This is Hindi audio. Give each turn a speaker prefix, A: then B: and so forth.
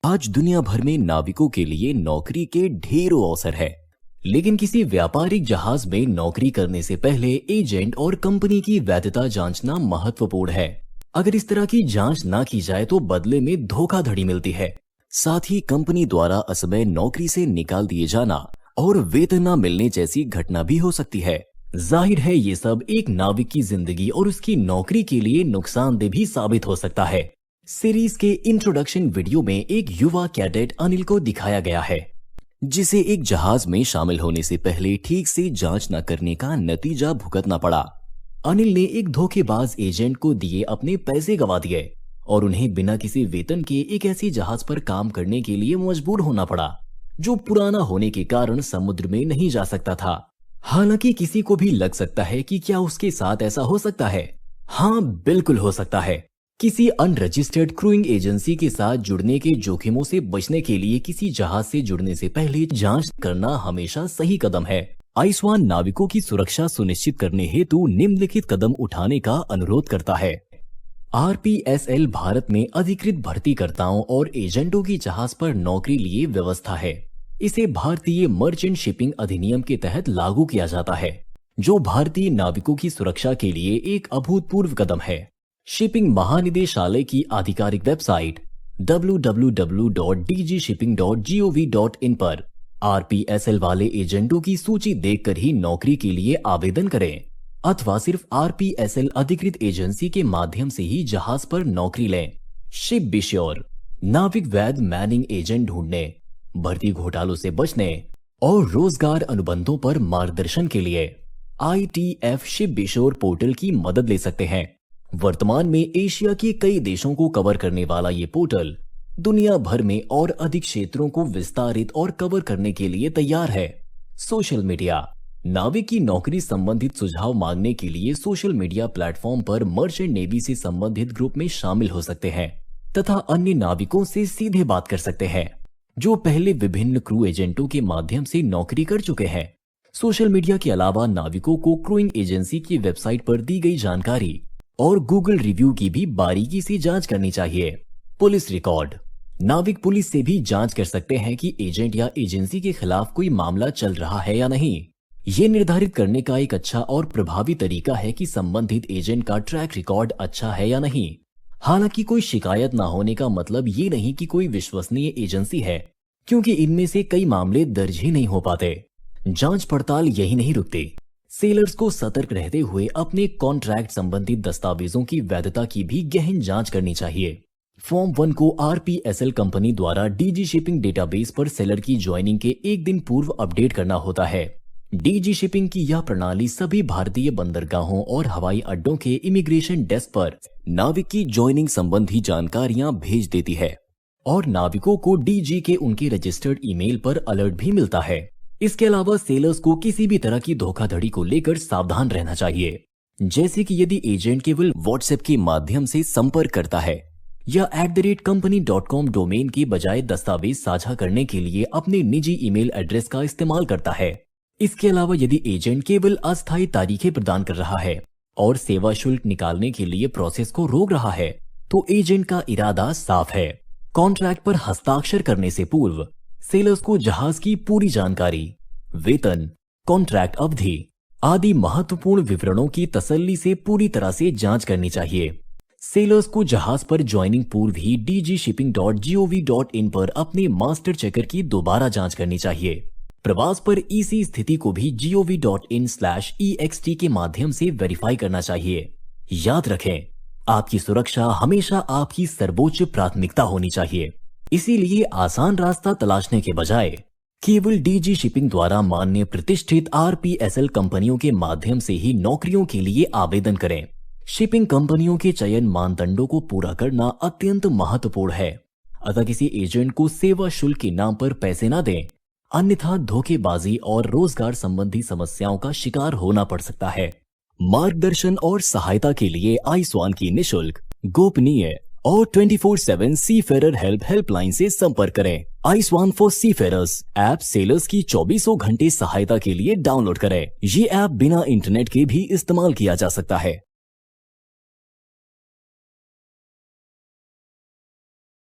A: आज दुनिया भर में नाविकों के लिए नौकरी के ढेरों अवसर है, लेकिन किसी व्यापारिक जहाज में नौकरी करने से पहले एजेंट और कंपनी की वैधता जांचना महत्वपूर्ण है। अगर इस तरह की जांच ना की जाए तो बदले में धोखाधड़ी मिलती है। साथ ही कंपनी द्वारा असमय नौकरी से निकाल दिए जाना और वेतन न मिलने जैसी घटना भी हो सकती है। जाहिर है ये सब एक नाविक की जिंदगी और उसकी नौकरी के लिए नुकसानदेह भी साबित हो सकता है। सीरीज के इंट्रोडक्शन वीडियो में एक युवा कैडेट अनिल को दिखाया गया है, जिसे एक जहाज में शामिल होने से पहले ठीक से जांच न करने का नतीजा भुगतना पड़ा। अनिल ने एक धोखेबाज एजेंट को दिए अपने पैसे गंवा दिए और उन्हें बिना किसी वेतन के एक ऐसी जहाज पर काम करने के लिए मजबूर होना पड़ा जो पुराना होने के कारण समुद्र में नहीं जा सकता था। हालांकि किसी को भी लग सकता है कि क्या उसके साथ ऐसा हो सकता है। हाँ, बिल्कुल हो सकता है। किसी अनरजिस्टर्ड क्रूइंग एजेंसी के साथ जुड़ने के जोखिमों से बचने के लिए किसी जहाज से जुड़ने से पहले जांच करना हमेशा सही कदम है। आइसवान नाविकों की सुरक्षा सुनिश्चित करने हेतु निम्नलिखित कदम उठाने का अनुरोध करता है। आरपीएसएल भारत में अधिकृत भर्तीकर्ताओं और एजेंटों की जहाज पर नौकरी लिए व्यवस्था है। इसे भारतीय मर्चेंट शिपिंग अधिनियम के तहत लागू किया जाता है, जो भारतीय नाविकों की सुरक्षा के लिए एक अभूतपूर्व कदम है। शिपिंग महानिदेशालय की आधिकारिक वेबसाइट www.dgshipping.gov.in पर आरपीएसएल वाले एजेंटों की सूची देखकर ही नौकरी के लिए आवेदन करें, अथवा सिर्फ आरपीएसएल अधिकृत एजेंसी के माध्यम से ही जहाज पर नौकरी लें। शिप बी श्योर नाविक वैध मैनिंग एजेंट ढूंढने, भर्ती घोटालों से बचने और रोजगार अनुबंधों पर मार्गदर्शन के लिए ITF ship be sure portal की मदद ले सकते हैं। वर्तमान में एशिया के कई देशों को कवर करने वाला ये पोर्टल दुनिया भर में और अधिक क्षेत्रों को विस्तारित और कवर करने के लिए तैयार है। सोशल मीडिया नाविक की नौकरी संबंधित सुझाव मांगने के लिए सोशल मीडिया प्लेटफॉर्म पर मर्चेंट नेवी से संबंधित ग्रुप में शामिल हो सकते हैं तथा अन्य नाविकों से सीधे बात कर सकते हैं जो पहले विभिन्न क्रू एजेंटों के माध्यम से नौकरी कर चुके हैं। सोशल मीडिया के अलावा नाविकों को क्रूइंग एजेंसी की वेबसाइट पर दी गई जानकारी और गूगल रिव्यू की भी बारीकी से जांच करनी चाहिए। पुलिस रिकॉर्ड नाविक पुलिस से भी जांच कर सकते हैं कि एजेंट या एजेंसी के खिलाफ कोई मामला चल रहा है या नहीं। ये निर्धारित करने का एक अच्छा और प्रभावी तरीका है कि संबंधित एजेंट का ट्रैक रिकॉर्ड अच्छा है या नहीं। हालांकि कोई शिकायत ना होने का मतलब ये नहीं कि कोई विश्वसनीय एजेंसी है, क्योंकि इनमें से कई मामले दर्ज ही नहीं हो पाते। जांच पड़ताल यही नहीं रुकती। सेलर्स को सतर्क रहते हुए अपने कॉन्ट्रैक्ट संबंधित दस्तावेजों की वैधता की भी गहन जांच करनी चाहिए। फॉर्म 1 को आरपीएसएल कंपनी द्वारा डीजी शिपिंग डेटाबेस पर सेलर की ज्वाइनिंग के एक दिन पूर्व अपडेट करना होता है। डीजी शिपिंग की यह प्रणाली सभी भारतीय बंदरगाहों और हवाई अड्डों के इमिग्रेशन डेस्क पर नाविक की ज्वाइनिंग संबंधी जानकारियां भेज देती है और नाविकों को डीजी के उनके रजिस्टर्ड ईमेल पर अलर्ट भी मिलता है। इसके अलावा सेलर्स को किसी भी तरह की धोखाधड़ी को लेकर सावधान रहना चाहिए, जैसे कि यदि एजेंट केवल व्हाट्सएप के माध्यम से संपर्क करता है या @company.com डोमेन की बजाय दस्तावेज साझा करने के लिए अपने निजी ईमेल एड्रेस का इस्तेमाल करता है। इसके अलावा यदि एजेंट केवल अस्थायी तारीखें प्रदान कर रहा है और सेवा शुल्क निकालने के लिए प्रोसेस को रोक रहा है, तो एजेंट का इरादा साफ है। कॉन्ट्रैक्ट पर हस्ताक्षर करने से पूर्व सेलर्स को जहाज की पूरी जानकारी, वेतन, कॉन्ट्रैक्ट अवधि आदि महत्वपूर्ण विवरणों की तसल्ली से पूरी तरह से जांच करनी चाहिए। सेलर्स को जहाज पर ज्वाइनिंग पूर्व ही dgshipping.gov.in पर अपने मास्टर चेकर की दोबारा जांच करनी चाहिए। प्रवास पर ईसी स्थिति को भी gov.in/ext के माध्यम से वेरीफाई करना चाहिए। याद रखें, आपकी सुरक्षा हमेशा आपकी सर्वोच्च प्राथमिकता होनी चाहिए। इसीलिए आसान रास्ता तलाशने के बजाय केवल डीजी शिपिंग द्वारा मान्य प्रतिष्ठित आरपीएसएल कंपनियों के माध्यम से ही नौकरियों के लिए आवेदन करें। शिपिंग कंपनियों के चयन मानदंडों को पूरा करना अत्यंत महत्वपूर्ण है, अतः किसी एजेंट को सेवा शुल्क के नाम पर पैसे न दें, अन्यथा धोखेबाजी और रोजगार संबंधी समस्याओं का शिकार होना पड़ सकता है। मार्गदर्शन और सहायता के लिए आइसवान की निशुल्क, गोपनीय और 24/7 सीफेरर हेल्पलाइन से संपर्क करें। आइसवान फॉर सीफेरर्स ऐप सेलर्स की 24 घंटे सहायता के लिए डाउनलोड करें। ये ऐप बिना इंटरनेट के भी इस्तेमाल किया जा सकता है।